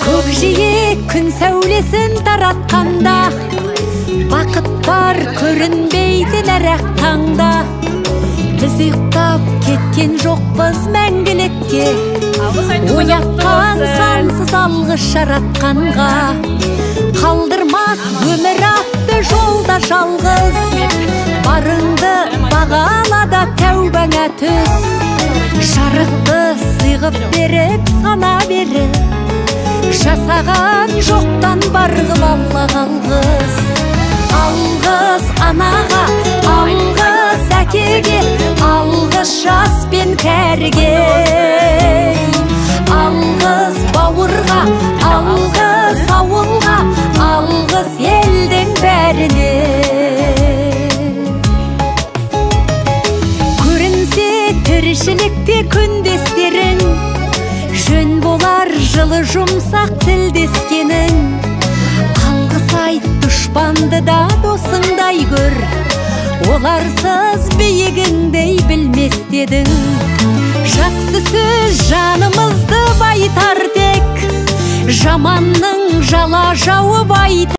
Көкжиек күн сәулесін таратқанда, бақыт бар көрінбейді нәрәк таңда. Біз ұйықтап кеткен жоқпыз мәңгілікке, оятқан сансыз алғыс жаратқанға. Қалдырмас өмір атты жолда жалғыз, барыңды бағалада тәубаңа түс. Жарықты сыйғып беріп сана беріп, жасаған жоқтан барғыл алла қалғыз. Алғыз анаға, алғыз әкеге, алғыз жас пен кәріге. Алғыз бауырға, алғыз ауылға, алғыз елдің бәріне. Көрінсе тіршілікте күндестерің, жөн болар жылы жұмсақ тілдескенің. Алғыс айт дұшпанды да досыңдай көр, оларсыз биігіңдей білмес дедің. Жақсы сөз жанымызды байтар тек, жаманның жала жауып айтар.